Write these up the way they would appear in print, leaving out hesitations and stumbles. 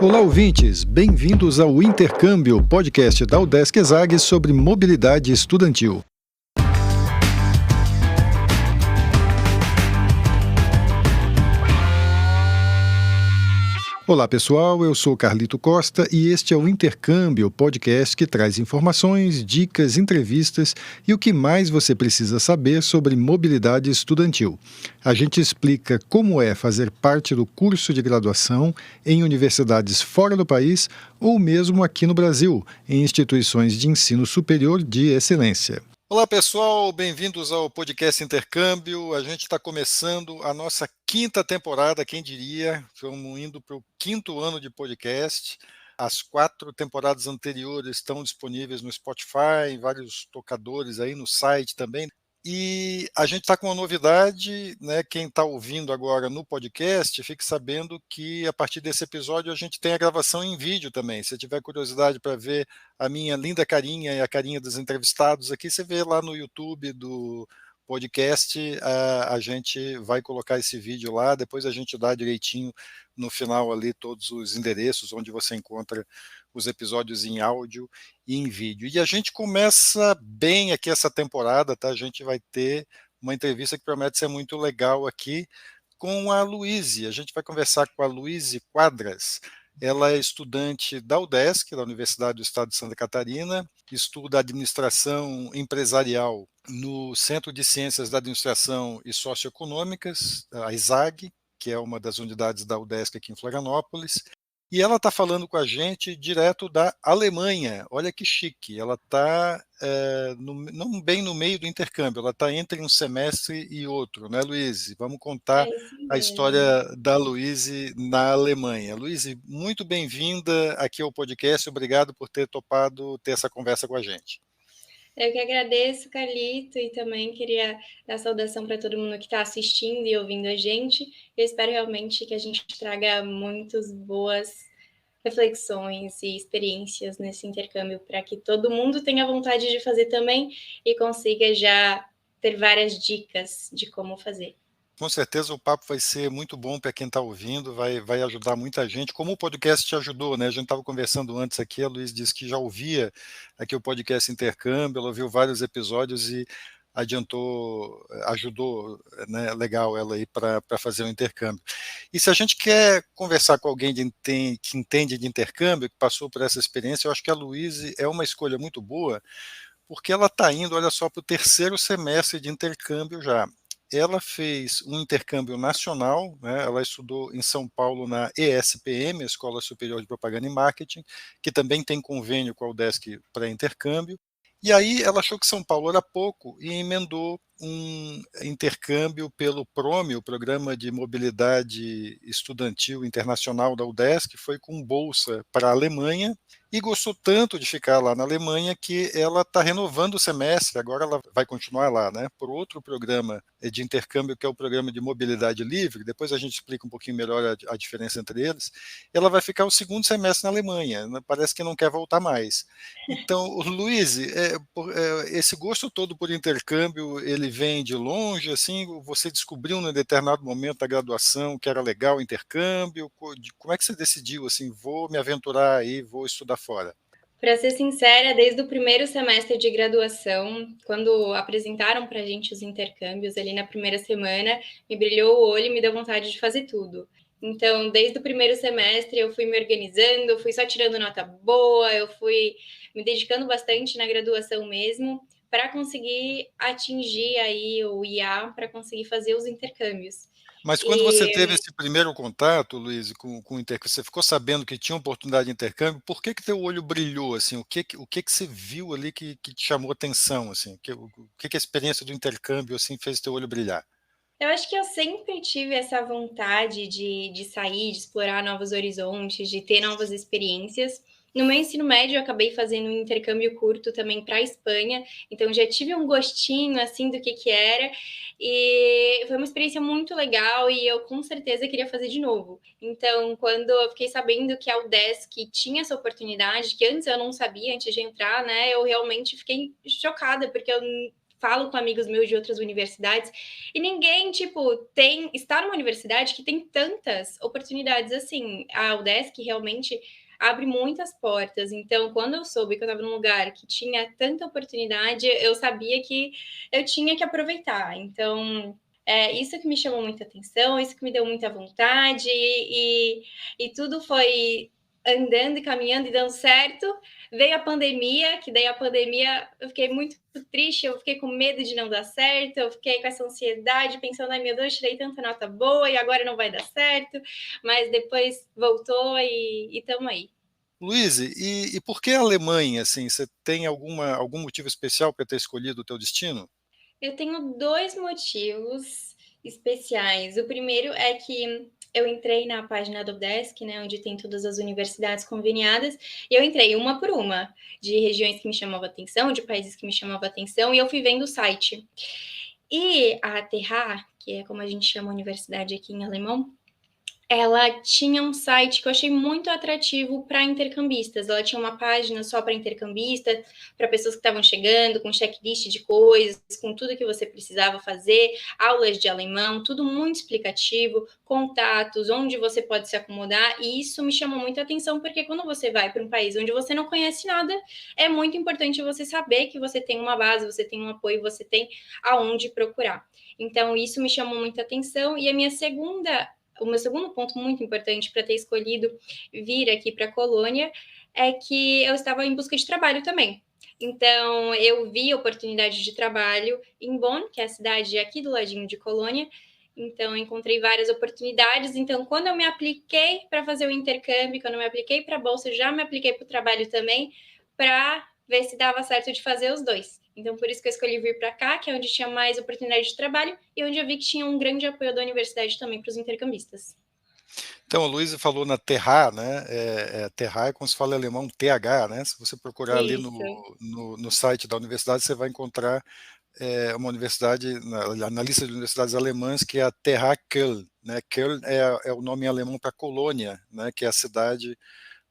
Olá, ouvintes! Bem-vindos ao Intercâmbio, podcast da UDESC ESAG sobre mobilidade estudantil. Olá, pessoal, eu sou Carlito Costa e este é o Intercâmbio, podcast que traz informações, dicas, entrevistas e o que mais você precisa saber sobre mobilidade estudantil. A gente explica como é fazer parte do curso de graduação em universidades fora do país ou mesmo aqui no Brasil, em instituições de ensino superior de excelência. Olá, pessoal, bem-vindos ao podcast Intercâmbio. A gente está começando a nossa quinta temporada, quem diria? Estamos indo para o quinto ano de podcast. As 4 temporadas anteriores estão disponíveis no Spotify, em vários tocadores aí no site também. E a gente está com uma novidade, né? Quem está ouvindo agora no podcast, fique sabendo que a partir desse episódio a gente tem a gravação em vídeo também. Se tiver curiosidade para ver a minha linda carinha e a carinha dos entrevistados aqui, você vê lá no YouTube do podcast, a gente vai colocar esse vídeo lá, depois a gente dá direitinho no final ali todos os endereços onde você encontra os episódios em áudio e em vídeo. E a gente começa bem aqui essa temporada, tá? A gente vai ter uma entrevista que promete ser muito legal aqui com a Luíse. A gente vai conversar com a Luíse Quadras. Ela é estudante da UDESC, da Universidade do Estado de Santa Catarina, estuda administração empresarial no Centro de Ciências da Administração e Socioeconômicas, a ESAG, que é uma das unidades da UDESC aqui em Florianópolis. E ela está falando com a gente direto da Alemanha. Olha que chique. Ela está não bem no meio do intercâmbio, ela está entre um semestre e outro, né, Luíse? Vamos contar isso a mesmo. história da Luíse na Alemanha. Luíse, muito bem-vinda aqui ao podcast. Obrigado por ter topado ter essa conversa com a gente. Eu que agradeço, Carlito, e também queria dar saudação para todo mundo que está assistindo e ouvindo a gente. Eu espero realmente que a gente traga muitas boas reflexões e experiências nesse intercâmbio para que todo mundo tenha vontade de fazer também e consiga já ter várias dicas de como fazer. Com certeza o papo vai ser muito bom para quem está ouvindo, vai ajudar muita gente, como o podcast te ajudou, né? A gente estava conversando antes aqui, a Luísa disse que já ouvia aqui o podcast Intercâmbio, ela ouviu vários episódios e ajudou, né, legal ela aí para fazer o intercâmbio. E se a gente quer conversar com alguém que entende de intercâmbio, que passou por essa experiência, eu acho que a Luísa é uma escolha muito boa, porque ela está indo, olha só, para o terceiro semestre de intercâmbio já. Ela fez um intercâmbio nacional, né? Ela estudou em São Paulo na ESPM, Escola Superior de Propaganda e Marketing, que também tem convênio com a UDESC para intercâmbio. E aí ela achou que São Paulo era pouco e emendou um intercâmbio pelo PROME, o Programa de Mobilidade Estudantil Internacional da UDESC, que foi com bolsa para a Alemanha, e gostou tanto de ficar lá na Alemanha que ela está renovando o semestre, agora ela vai continuar lá, né, por outro programa de intercâmbio, que é o Programa de Mobilidade Livre, depois a gente explica um pouquinho melhor a diferença entre eles. Ela vai ficar o segundo semestre na Alemanha, parece que não quer voltar mais. Então, Luiz, esse gosto todo por intercâmbio, ele vem de longe, assim, você descobriu em determinado momento da graduação que era legal o intercâmbio, como é que você decidiu, assim, vou me aventurar aí, vou estudar fora? Para ser sincera, desde o primeiro semestre de graduação, quando apresentaram para a gente os intercâmbios ali na primeira semana, me brilhou o olho e me deu vontade de fazer tudo. Então, desde o primeiro semestre, eu fui me organizando, eu fui só tirando nota boa, eu fui me dedicando bastante na graduação mesmo, para conseguir atingir aí o IA, para conseguir fazer os intercâmbios. Mas quando você E teve esse primeiro contato, Luiz, com o intercâmbio, você ficou sabendo que tinha oportunidade de intercâmbio, por que teu olho brilhou, assim, o que você viu ali que te chamou atenção, assim, o que a experiência do intercâmbio, assim, fez teu olho brilhar? eu acho que eu sempre tive essa vontade de sair, de explorar novos horizontes, de ter novas experiências. No meu ensino médio, eu acabei fazendo um intercâmbio curto também para a Espanha, então já tive um gostinho assim do que era, e foi uma experiência muito legal e eu com certeza queria fazer de novo. Então, quando eu fiquei sabendo que a UDESC tinha essa oportunidade, que antes eu não sabia, antes de entrar, né, eu realmente fiquei chocada, porque eu falo com amigos meus de outras universidades, e ninguém, tipo, está numa universidade que tem tantas oportunidades assim. A UDESC realmente abre muitas portas. Então, quando eu soube que eu estava num lugar que tinha tanta oportunidade, eu sabia que eu tinha que aproveitar. Então, isso que me chamou muita atenção, isso que me deu muita vontade, e tudo foi andando e caminhando e dando certo. Veio a pandemia, que daí a pandemia eu fiquei muito triste, eu fiquei com medo de não dar certo, eu fiquei com essa ansiedade, pensando, ai meu Deus, tirei tanta nota boa e agora não vai dar certo, mas depois voltou e estamos aí. Luiz, e por que a Alemanha? Assim, você tem algum motivo especial para ter escolhido o teu destino? Eu tenho 2 motivos especiais. O primeiro é que eu entrei na página do Udesc, né, onde tem todas as universidades conveniadas, e eu entrei uma por uma, de regiões que me chamavam atenção, de países que me chamavam atenção, e eu fui vendo o site. E a TH, que é como a gente chama a universidade aqui em alemão, ela tinha um site que eu achei muito atrativo para intercambistas. Ela tinha uma página só para intercambista, para pessoas que estavam chegando, com checklist de coisas, com tudo que você precisava fazer, aulas de alemão, tudo muito explicativo, contatos, onde você pode se acomodar. E isso me chamou muita atenção, porque quando você vai para um país onde você não conhece nada, é muito importante você saber que você tem uma base, você tem um apoio, você tem aonde procurar. Então, isso me chamou muita atenção. E o meu segundo ponto muito importante para ter escolhido vir aqui para a Colônia é que eu estava em busca de trabalho também. Então, eu vi oportunidade de trabalho em Bonn, que é a cidade aqui do ladinho de Colônia. Então, encontrei várias oportunidades. Então, quando eu me apliquei para fazer o intercâmbio, quando eu me apliquei para a bolsa, já me apliquei para o trabalho também, para ver se dava certo de fazer os dois. Então, por isso que eu escolhi vir para cá, que é onde tinha mais oportunidade de trabalho e onde eu vi que tinha um grande apoio da universidade também para os intercambistas. Então, a Luísa falou na Terra, né? Terra é como se fala em alemão TH, né? Se você procurar ali Isso. no site da universidade, você vai encontrar uma universidade na lista de universidades alemãs que é a TH Köln, né? Köln é o nome em alemão para Colônia, né? Que é a cidade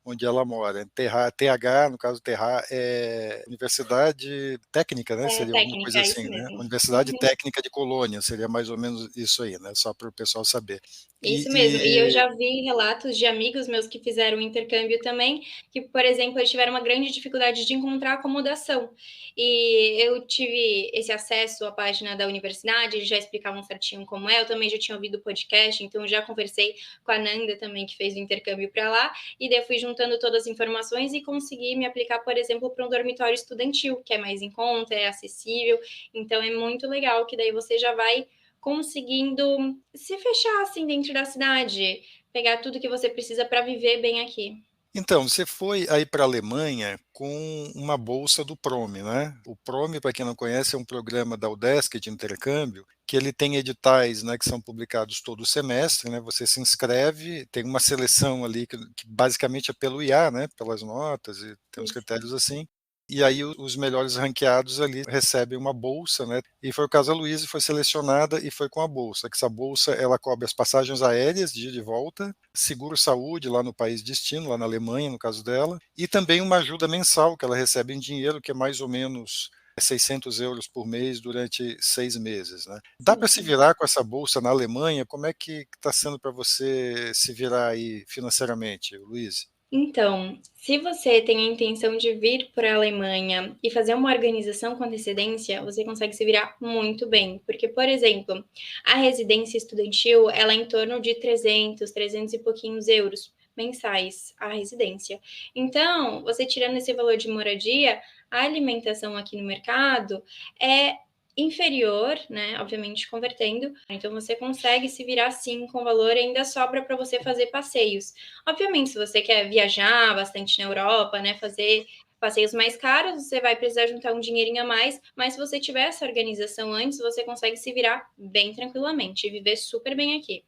onde ela mora. TH, no caso Terra, é Universidade Técnica, né? É Seria alguma coisa técnica, é assim, isso né? mesmo. Universidade Técnica de Colônia, seria mais ou menos isso aí, né? Só para o pessoal saber. Isso mesmo. E eu E, já vi relatos de amigos meus que fizeram intercâmbio também, que, por exemplo, eles tiveram uma grande dificuldade de encontrar acomodação. E eu tive esse acesso à página da universidade, eles já explicavam certinho como é. Eu também já tinha ouvido o podcast, então já conversei com a Nanda também, que fez o intercâmbio para lá. E daí eu fui juntando todas as informações e consegui me aplicar, por exemplo, para um dormitório estudantil, que é mais em conta, é acessível. Então é muito legal que daí você já vai conseguindo se fechar assim dentro da cidade, pegar tudo que você precisa para viver bem aqui. então, você foi aí para a Alemanha com uma bolsa do PROME, né? O PROME, para quem não conhece, é um programa da UDESC de intercâmbio, que ele tem editais, né, que são publicados todo semestre, né? Você se inscreve, tem uma seleção ali que basicamente é pelo IA, né? Pelas notas e tem uns Isso. critérios assim. E aí os melhores ranqueados ali recebem uma bolsa, né? E foi o caso da Luísa, foi selecionada e foi com a bolsa, que essa bolsa ela cobre as passagens aéreas de ida e volta, seguro-saúde lá no país de destino, lá na Alemanha, no caso dela, e também uma ajuda mensal que ela recebe em dinheiro, que é mais ou menos 600 euros por mês durante 6 meses, né? Dá para se Sim. virar com essa bolsa na Alemanha? Como é que está sendo para você se virar aí financeiramente, Luiz? Então, se você tem a intenção de vir para a Alemanha e fazer uma organização com antecedência, você consegue se virar muito bem, porque, por exemplo, a residência estudantil, ela é em torno de 300 e pouquinhos euros mensais a residência. Então, você tirando esse valor de moradia, a alimentação aqui no mercado é inferior, né? Obviamente convertendo. Então você consegue se virar sim com valor e ainda sobra para você fazer passeios. Obviamente, se você quer viajar bastante na Europa, né, fazer passeios mais caros, você vai precisar juntar um dinheirinho a mais, mas se você tiver essa organização antes, você consegue se virar bem tranquilamente e viver super bem aqui.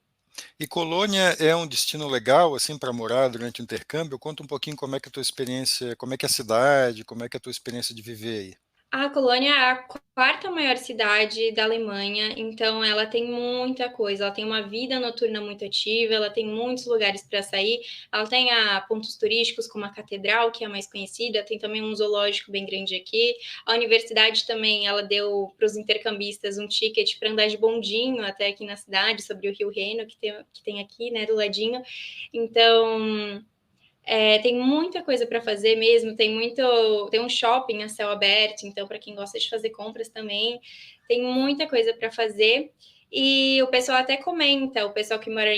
E Colônia é um destino legal assim para morar durante o intercâmbio? Conta um pouquinho como é que é a tua experiência, como é que é a cidade, como é que é a tua experiência de viver aí. A Colônia é a quarta maior cidade da Alemanha, então ela tem muita coisa. Ela tem uma vida noturna muito ativa, ela tem muitos lugares para sair. Ela tem pontos turísticos como a Catedral, que é a mais conhecida, tem também um zoológico bem grande aqui. A universidade também, ela deu para os intercambistas um ticket para andar de bondinho até aqui na cidade, sobre o Rio Reno, que tem aqui, né, do ladinho. Então, tem muita coisa para fazer mesmo, tem um shopping a céu aberto, então para quem gosta de fazer compras também, tem muita coisa para fazer. E o pessoal até comenta, o pessoal que mora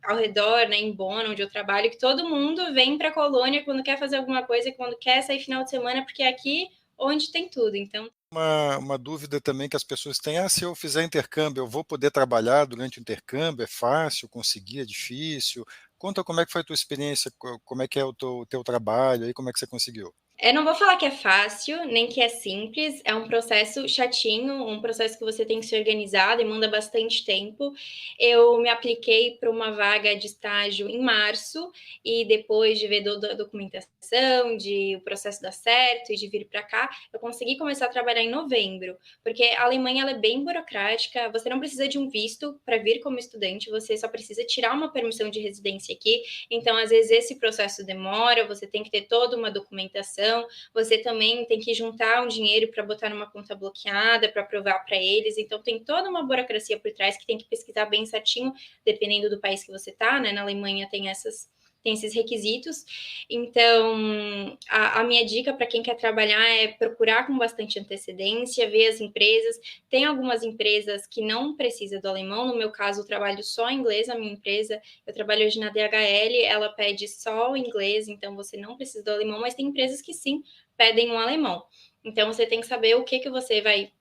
ao redor, né, em Bonn, onde eu trabalho, que todo mundo vem para a Colônia quando quer fazer alguma coisa, quando quer sair final de semana, porque é aqui onde tem tudo. Então, Uma dúvida também que as pessoas têm, se eu fizer intercâmbio, eu vou poder trabalhar durante o intercâmbio? É fácil conseguir, é difícil? Conta como é que foi a tua experiência, como é que é o teu trabalho, aí como é que você conseguiu? eu não vou falar que é fácil, nem que é simples, é um processo chatinho, um processo que você tem que se organizar, demanda bastante tempo. Eu me apliquei para uma vaga de estágio em março e depois de ver toda a documentação, de o processo dar certo e de vir para cá, eu consegui começar a trabalhar em novembro, porque a Alemanha ela é bem burocrática, você não precisa de um visto para vir como estudante, você só precisa tirar uma permissão de residência aqui, então às vezes esse processo demora, você tem que ter toda uma documentação, você também tem que juntar um dinheiro para botar numa conta bloqueada, para provar para eles. Então, tem toda uma burocracia por trás que tem que pesquisar bem certinho, dependendo do país que você está, né? Na Alemanha tem esses requisitos. Então, a minha dica para quem quer trabalhar é procurar com bastante antecedência, ver as empresas. Tem algumas empresas que não precisam do alemão. No meu caso, eu trabalho só em inglês. A minha empresa, eu trabalho hoje na DHL, ela pede só o inglês, então você não precisa do alemão, mas tem empresas que sim pedem um alemão. Então, você tem que saber o que você vai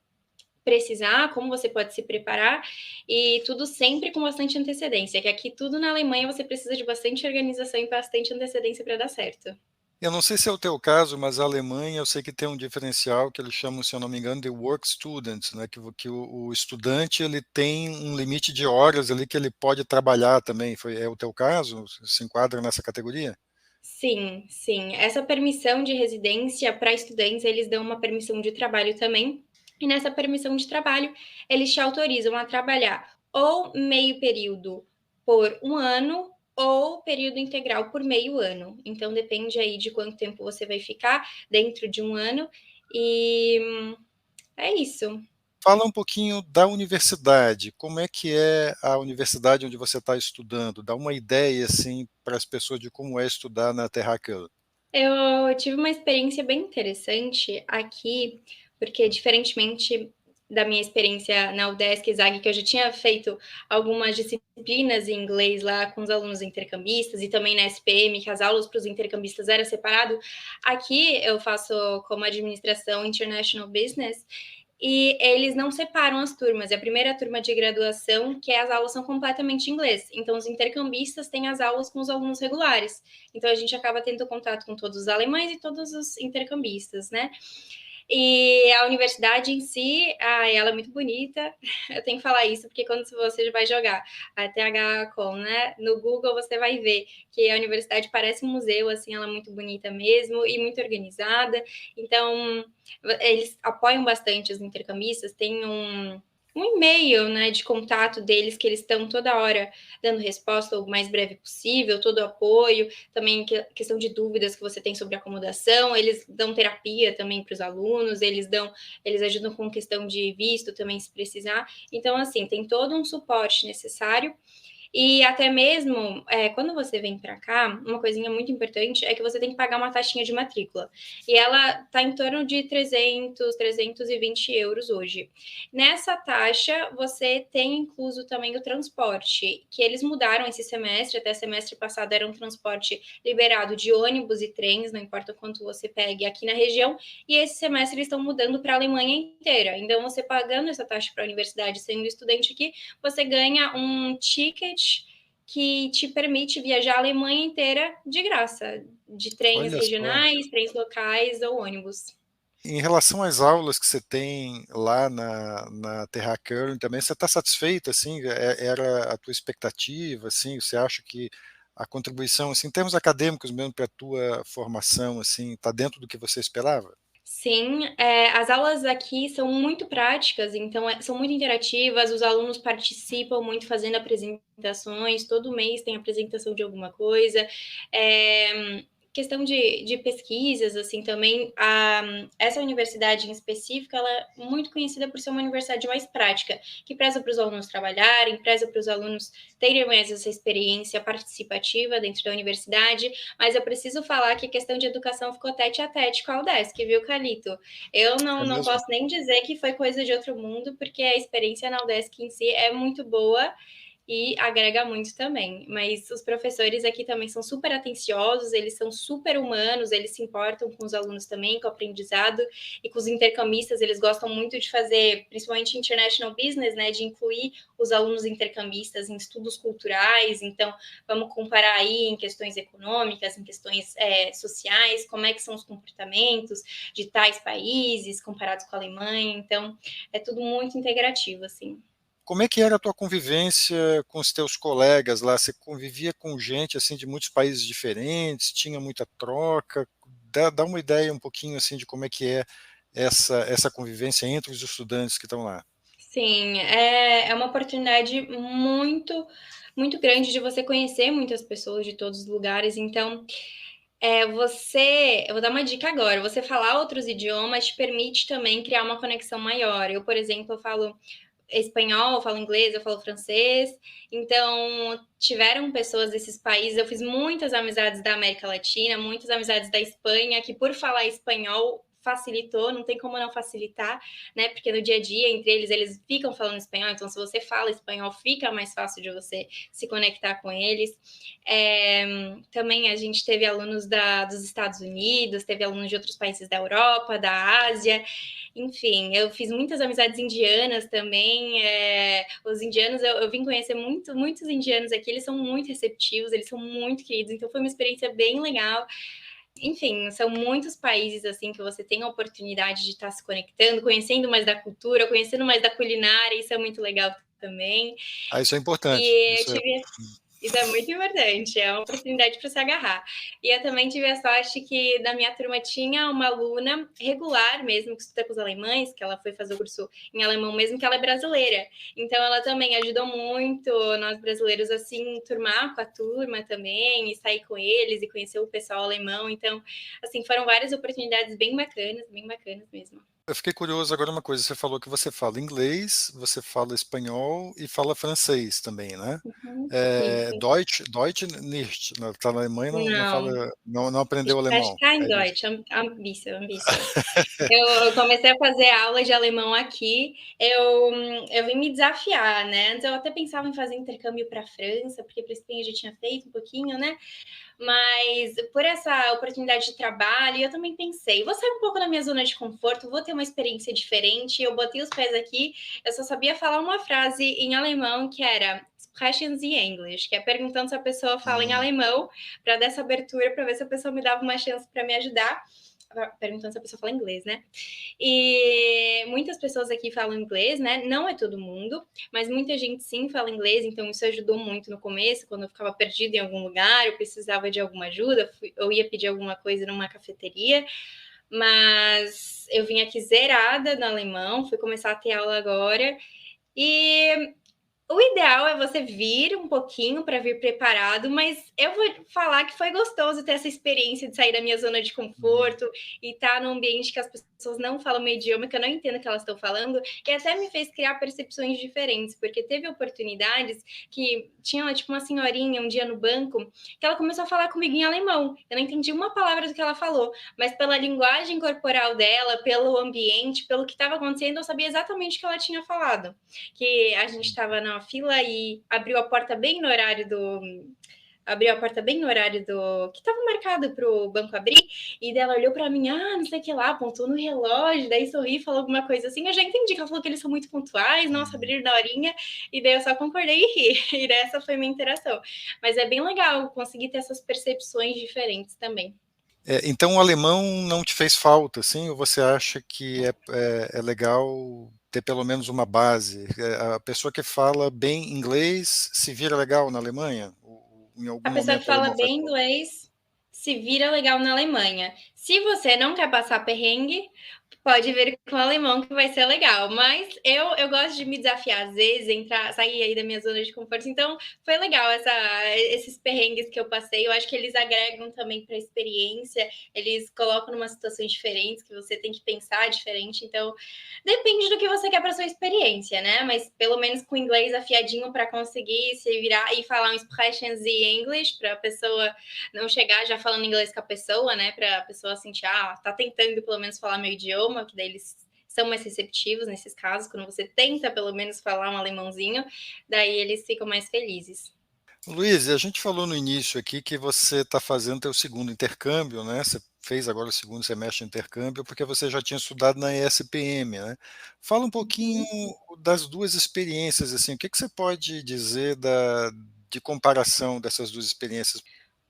precisar, como você pode se preparar e tudo sempre com bastante antecedência, que aqui tudo na Alemanha você precisa de bastante organização e bastante antecedência para dar certo. Eu não sei se é o teu caso, mas a Alemanha eu sei que tem um diferencial que eles chamam, se eu não me engano, de work students, né? Que o estudante ele tem um limite de horas ali que ele pode trabalhar também. É o teu caso? Se enquadra nessa categoria? Sim, sim. Essa permissão de residência para estudantes, eles dão uma permissão de trabalho também. E nessa permissão de trabalho, eles te autorizam a trabalhar ou meio período por um ano ou período integral por meio ano. Então depende aí de quanto tempo você vai ficar dentro de um ano. E é isso. Fala um pouquinho da universidade. Como é que é a universidade onde você está estudando? Dá uma ideia assim para as pessoas de como é estudar na Terrakel. Eu tive uma experiência bem interessante aqui, porque diferentemente da minha experiência na UDESC, ZAG, que eu já tinha feito algumas disciplinas em inglês lá com os alunos intercambistas e também na SPM, que as aulas para os intercambistas era separado. Aqui eu faço como administração International Business e eles não separam as turmas. É a primeira turma de graduação que as aulas são completamente em inglês. Então, os intercambistas têm as aulas com os alunos regulares. Então, a gente acaba tendo contato com todos os alemães e todos os intercambistas, né? E a universidade em si, ela é muito bonita. Eu tenho que falar isso, porque quando você vai jogar a THCom, né, no Google, você vai ver que a universidade parece um museu, assim, ela é muito bonita mesmo e muito organizada. Então, eles apoiam bastante os intercambistas, tem um e-mail, né, de contato deles, que eles estão toda hora dando resposta o mais breve possível, todo o apoio, também questão de dúvidas que você tem sobre acomodação, eles dão terapia também para os alunos, eles ajudam com questão de visto também, se precisar. Então, assim, tem todo um suporte necessário. E até mesmo, quando você vem para cá, uma coisinha muito importante é que você tem que pagar uma taxinha de matrícula. E ela está em torno de 320 euros hoje. Nessa taxa, você tem incluso também o transporte, que eles mudaram esse semestre, até semestre passado era um transporte liberado de ônibus e trens, não importa quanto você pegue aqui na região, e esse semestre eles estão mudando para a Alemanha inteira. Então, você pagando essa taxa para a universidade, sendo estudante aqui, você ganha um ticket que te permite viajar a Alemanha inteira de graça, de trens Olha só. regionais, trens locais ou ônibus. Em relação às aulas que você tem lá na Terra Curling também, você está satisfeita, assim, era a tua expectativa, assim, você acha que a contribuição, assim, em termos acadêmicos mesmo para a tua formação, assim, está dentro do que você esperava? Sim, as aulas aqui são muito práticas, então são muito interativas, os alunos participam muito fazendo apresentações, todo mês tem apresentação de alguma coisa. Questão de pesquisas, assim, também, essa universidade em específico, ela é muito conhecida por ser uma universidade mais prática, que preza para os alunos trabalharem, preza para os alunos terem mais essa experiência participativa dentro da universidade, mas eu preciso falar que a questão de educação ficou tete a tete com a UDESC, viu, Calito? Eu É não mesmo? posso nem dizer que foi coisa de outro mundo, porque a experiência na UDESC em si é muito boa e agrega muito também. Mas os professores aqui também são super atenciosos, eles são super humanos, eles se importam com os alunos também, com o aprendizado e com os intercambistas, eles gostam muito de fazer, principalmente international business, né, de incluir os alunos intercambistas em estudos culturais. Então, vamos comparar aí em questões econômicas, em questões sociais, como é que são os comportamentos de tais países comparados com a Alemanha. Então, é tudo muito integrativo, assim. Como é que era a tua convivência com os teus colegas lá? Você convivia com gente assim de muitos países diferentes? Tinha muita troca? Dá uma ideia um pouquinho assim de como é que é essa convivência entre os estudantes que estão lá. Sim, é uma oportunidade muito grande de você conhecer muitas pessoas de todos os lugares. Então, eu vou dar uma dica agora. Você falar outros idiomas te permite também criar uma conexão maior. Eu, por exemplo, eu falo espanhol, eu falo inglês, eu falo francês. Então, tiveram pessoas desses países. Eu fiz muitas amizades da América Latina, muitas amizades da Espanha, que por falar espanhol facilitou, não tem como não facilitar, né? Porque no dia a dia, entre eles ficam falando espanhol, então se você fala espanhol, fica mais fácil de você se conectar com eles. Também a gente teve alunos dos Estados Unidos, teve alunos de outros países da Europa, da Ásia, enfim, eu fiz muitas amizades indianas também. Os indianos, eu vim conhecer muitos indianos aqui, eles são muito receptivos, eles são muito queridos, então foi uma experiência bem legal. Enfim, são muitos países assim que você tem a oportunidade de estar se conectando, conhecendo mais da cultura, conhecendo mais da culinária, isso é muito legal também. Ah, isso é importante. E eu tive isso é muito importante, é uma oportunidade para se agarrar. E eu também tive a sorte que na minha turma tinha uma aluna regular mesmo, que estuda com os alemães, que ela foi fazer o curso em alemão mesmo, que ela é brasileira. Então ela também ajudou muito nós brasileiros assim, turmar com a turma também, e sair com eles e conhecer o pessoal alemão. Então, assim, foram várias oportunidades bem bacanas mesmo. Eu fiquei curioso agora uma coisa. Você falou que você fala inglês, você fala espanhol e fala francês também, né? Uhum. Isso. Deutsch nicht. Tá na Alemanha não fala, Não, não aprendeu ich spreche alemão. kein É isso. Deutsch, ein bisschen. Eu comecei a fazer aula de alemão aqui, eu vim me desafiar, né? Antes eu até pensava em fazer intercâmbio para a França, porque para a Espanha eu já tinha feito um pouquinho, né? Mas por essa oportunidade de trabalho, eu também pensei, vou sair um pouco da minha zona de conforto, vou ter uma experiência diferente. Eu botei os pés aqui, eu só sabia falar uma frase em alemão que era Sprechen Sie English, que é perguntando se a pessoa fala em Hum. alemão, para dar essa abertura, para ver se a pessoa me dava uma chance para me ajudar. Perguntando se a pessoa fala inglês, né? E muitas pessoas aqui falam inglês, né? Não é todo mundo, mas muita gente sim fala inglês, então isso ajudou muito no começo, quando eu ficava perdida em algum lugar, eu precisava de alguma ajuda, eu ia pedir alguma coisa numa cafeteria, mas eu vim aqui zerada no alemão, fui começar a ter aula agora, e o ideal é você vir um pouquinho para vir preparado, mas eu vou falar que foi gostoso ter essa experiência de sair da minha zona de Hum. conforto e estar num ambiente que as pessoas não falam meu idioma, que eu não entendo o que elas estão falando, e até me fez criar percepções diferentes, porque teve oportunidades que tinha tipo uma senhorinha um dia no banco que ela começou a falar comigo em alemão. Eu não entendi uma palavra do que ela falou, mas pela linguagem corporal dela, pelo ambiente, pelo que estava acontecendo, eu sabia exatamente o que ela tinha falado, que a gente estava na fila e abriu a porta bem no horário do que estava marcado para o banco abrir, e dela olhou para mim, não sei o que lá, apontou no relógio, daí sorri, falou alguma coisa assim, eu já entendi que ela falou que eles são muito pontuais, nossa, Hum. abriram na horinha, e daí eu só concordei e ri, e essa foi minha interação. Mas é bem legal conseguir ter essas percepções diferentes também. Então o alemão não te fez falta, assim, ou você acha que é legal ter pelo menos uma base? A pessoa que fala bem inglês se vira legal na Alemanha? Ou em algum A pessoa que momento o fala alemão faz bem falta? inglês se vira legal na Alemanha. Se você não quer passar perrengue, pode vir com o alemão que vai ser legal. Mas eu gosto de me desafiar às vezes, sair aí da minha zona de conforto. Então, foi legal esses perrengues que eu passei. Eu acho que eles agregam também para a experiência. Eles colocam numa situações diferentes que você tem que pensar diferente. Então, depende do que você quer para sua experiência, né? Mas pelo menos com inglês afiadinho para conseguir se virar e falar um Sprechen Sie English para a pessoa não chegar já falando inglês com a pessoa, né? Para a pessoa sentir, tá tentando pelo menos falar meu idioma, que daí eles são mais receptivos nesses casos, quando você tenta pelo menos falar um alemãozinho, daí eles ficam mais felizes. Luiz, a gente falou no início aqui que você está fazendo teu segundo intercâmbio, né? Você fez agora o segundo semestre de intercâmbio porque você já tinha estudado na ESPM, né? Fala um pouquinho das duas experiências, assim, o que que você pode dizer de comparação dessas duas experiências?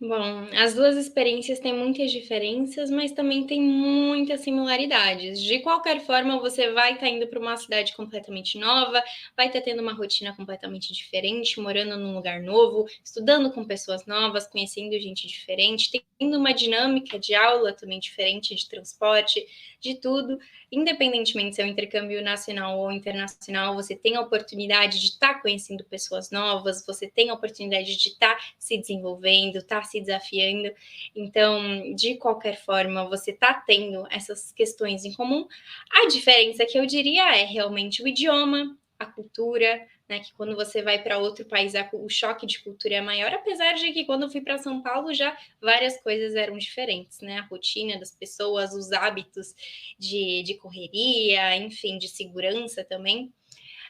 Bom, as duas experiências têm muitas diferenças, mas também têm muitas similaridades. De qualquer forma, você vai estar indo para uma cidade completamente nova, vai estar tendo uma rotina completamente diferente, morando num lugar novo, estudando com pessoas novas, conhecendo gente diferente, tendo uma dinâmica de aula também diferente, de transporte, de tudo. Independentemente se é um intercâmbio nacional ou internacional, você tem a oportunidade de estar conhecendo pessoas novas, você tem a oportunidade de estar se desenvolvendo, estar se desafiando. Então, de qualquer forma, você está tendo essas questões em comum. A diferença que eu diria é realmente o idioma, a cultura, né, que quando você vai para outro país, o choque de cultura é maior, apesar de que quando eu fui para São Paulo já várias coisas eram diferentes, né? A rotina das pessoas, os hábitos de correria, enfim, de segurança também.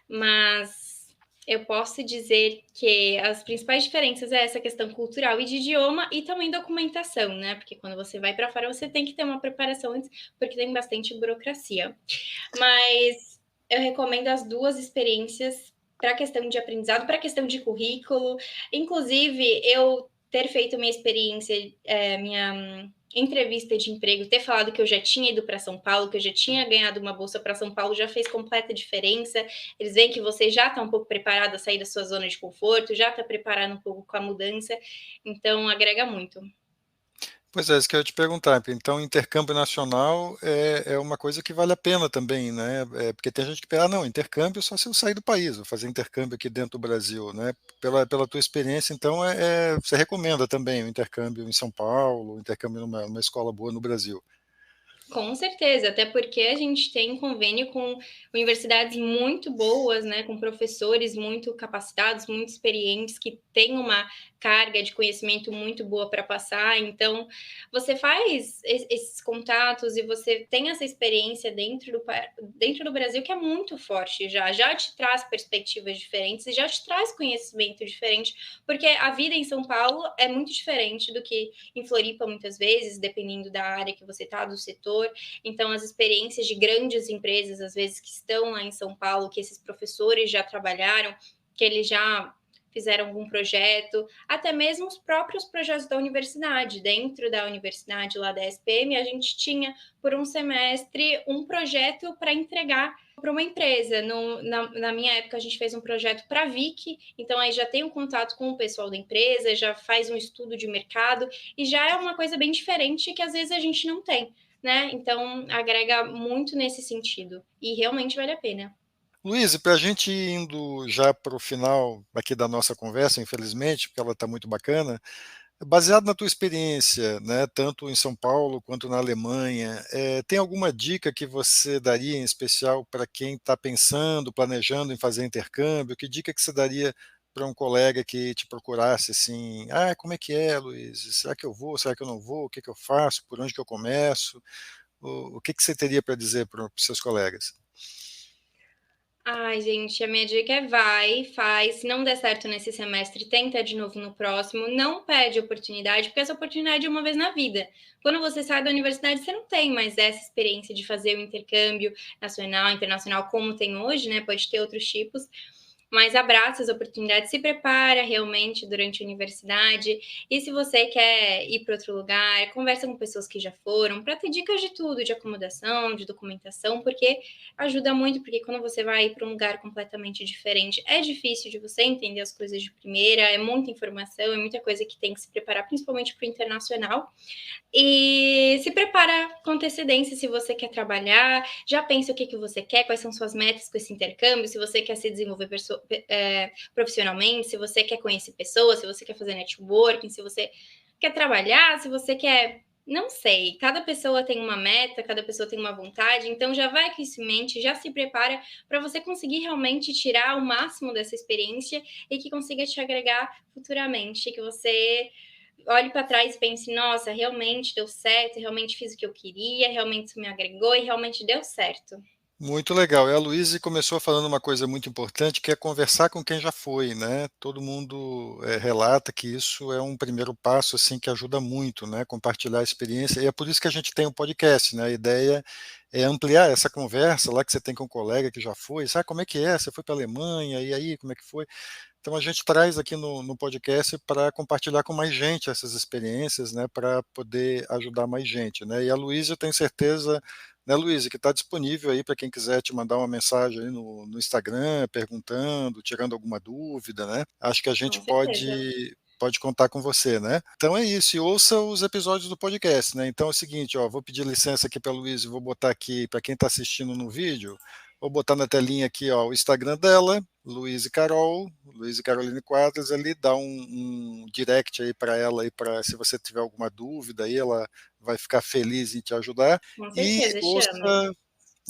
Mas eu posso dizer que as principais diferenças é essa questão cultural e de idioma e também documentação, né? Porque quando você vai para fora, você tem que ter uma preparação antes, porque tem bastante burocracia. Mas eu recomendo as duas experiências para a questão de aprendizado, para a questão de currículo. Inclusive, eu ter feito minha experiência, minha entrevista de emprego, ter falado que eu já tinha ido para São Paulo, que eu já tinha ganhado uma bolsa para São Paulo, já fez completa diferença. Eles veem que você já está um pouco preparado a sair da sua zona de conforto, já está preparado um pouco com a mudança, então agrega muito. Pois é, isso que eu ia te perguntar. Então, intercâmbio nacional é uma coisa que vale a pena também, né? Porque tem gente que pensa, não, intercâmbio só se eu sair do país, vou fazer intercâmbio aqui dentro do Brasil, né? Pela tua experiência, então, você recomenda também o intercâmbio em São Paulo, o intercâmbio numa escola boa no Brasil. Com certeza, até porque a gente tem convênio com universidades muito boas, né, com professores muito capacitados, muito experientes, que têm uma carga de conhecimento muito boa para passar. Então, você faz esses contatos e você tem essa experiência dentro do Brasil que é muito forte já te traz perspectivas diferentes e já te traz conhecimento diferente, porque a vida em São Paulo é muito diferente do que em Floripa, muitas vezes, dependendo da área que você está, do setor. Então, as experiências de grandes empresas, às vezes, que estão lá em São Paulo, que esses professores já trabalharam, que eles já fizeram algum projeto, até mesmo os próprios projetos da universidade. Dentro da universidade lá da SPM, a gente tinha, por um semestre, um projeto para entregar para uma empresa. Na minha época, a gente fez um projeto para a Vic, então aí já tem um contato com o pessoal da empresa, já faz um estudo de mercado, e já é uma coisa bem diferente que às vezes a gente não tem, né? Então agrega muito nesse sentido e realmente vale a pena. Luiz, para a gente ir indo já para o final aqui da nossa conversa, infelizmente, porque ela está muito bacana, baseado na tua experiência, né, tanto em São Paulo quanto na Alemanha, tem alguma dica que você daria em especial para quem está pensando, planejando em fazer intercâmbio? Que dica que você daria para um colega que te procurasse assim, como é que é, Luiz? Será que eu vou? Será que eu não vou? O que que eu faço? Por onde que eu começo? O que que você teria para dizer para os seus colegas? Ai, gente, a minha dica é vai, faz. Se não der certo nesse semestre, tenta de novo no próximo. Não perde oportunidade, porque essa oportunidade é uma vez na vida. Quando você sai da universidade, você não tem mais essa experiência de fazer o intercâmbio nacional, internacional, como tem hoje, né? Pode ter outros tipos. mas abraça as oportunidades, se prepara realmente durante a universidade, e se você quer ir para outro lugar, conversa com pessoas que já foram, para ter dicas de tudo, de acomodação, de documentação, porque ajuda muito, porque quando você vai para um lugar completamente diferente, é difícil de você entender as coisas de primeira, é muita informação, é muita coisa que tem que se preparar, principalmente para o internacional. E se prepara com antecedência se você quer trabalhar, já pensa o que você quer, quais são suas metas com esse intercâmbio, se você quer se desenvolver profissionalmente, se você quer conhecer pessoas, se você quer fazer networking, se você quer trabalhar, se você quer... Não sei, cada pessoa tem uma meta, cada pessoa tem uma vontade, então já vai com isso em mente, já se prepara para você conseguir realmente tirar o máximo dessa experiência e que consiga te agregar futuramente, que você olhe para trás e pense, nossa, realmente deu certo, realmente fiz o que eu queria, realmente isso me agregou e realmente deu certo. Muito legal. E a Luísa começou falando uma coisa muito importante, que é conversar com quem já foi, né? Todo mundo relata que isso é um primeiro passo, assim, que ajuda muito, né? Compartilhar a experiência. E é por isso que a gente tem um podcast, né? A ideia é ampliar essa conversa lá que você tem com um colega que já foi. Sabe como é que é? Você foi para a Alemanha, e aí, como é que foi? Então a gente traz aqui no podcast para compartilhar com mais gente essas experiências, né, para poder ajudar mais gente, né? E a Luísa, eu tenho certeza, né, Luísa, que está disponível aí para quem quiser te mandar uma mensagem aí no Instagram, perguntando, tirando alguma dúvida, né? Acho que a gente Com certeza. pode contar com você, né? Então é isso, e ouça os episódios do podcast, né? Então é o seguinte, ó, vou pedir licença aqui para a Luísa e vou botar aqui para quem está assistindo no vídeo. Vou botar na telinha aqui, ó, o Instagram dela, Luiz e Caroline Quadros, ali dá um direct aí para ela, aí se você tiver alguma dúvida aí, ela vai ficar feliz em te ajudar. Com E certeza, chama. ouça,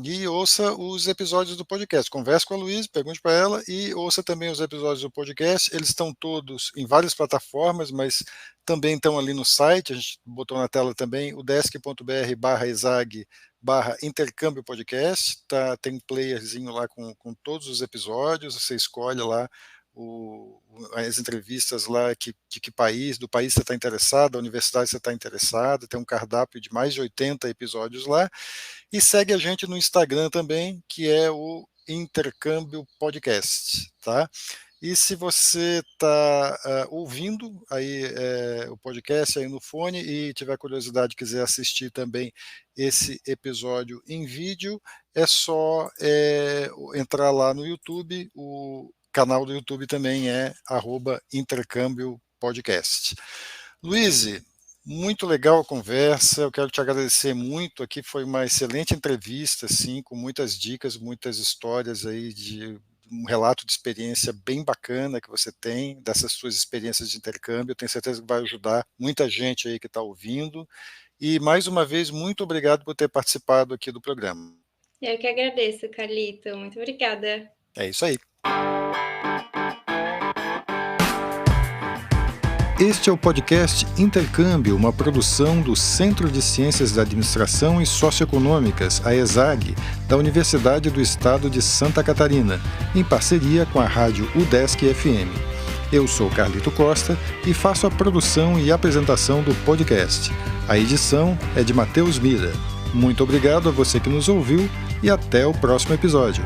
e ouça os episódios do podcast. Converse com a Luísa, pergunte para ela e ouça também os episódios do podcast. Eles estão todos em várias plataformas, mas também estão ali no site. A gente botou na tela também o desk.br/exag/intercâmbio podcast. Tá, tem um playerzinho lá com todos os episódios. Você escolhe lá as entrevistas lá, de que país, do país você está interessado, da universidade você está interessado. Tem um cardápio de mais de 80 episódios lá. E segue a gente no Instagram também, que é o Intercâmbio Podcast, tá? E se você está ouvindo aí o podcast aí no fone e tiver curiosidade, quiser assistir também esse episódio em vídeo, é só entrar lá no YouTube. O canal do YouTube também é @intercâmbio podcast. Luiz, muito legal a conversa, eu quero te agradecer muito aqui, foi uma excelente entrevista, assim, com muitas dicas, muitas histórias aí, de um relato de experiência bem bacana que você tem, dessas suas experiências de intercâmbio, eu tenho certeza que vai ajudar muita gente aí que está ouvindo, e mais uma vez, muito obrigado por ter participado aqui do programa. Eu que agradeço, Carlito, muito obrigada. É isso aí. Este é o podcast Intercâmbio, uma produção do Centro de Ciências da Administração e Socioeconômicas, a ESAG, da Universidade do Estado de Santa Catarina, em parceria com a rádio UDESC FM. Eu sou Carlito Costa e faço a produção e apresentação do podcast. A edição é de Matheus Mira. Muito obrigado a você que nos ouviu e até o próximo episódio.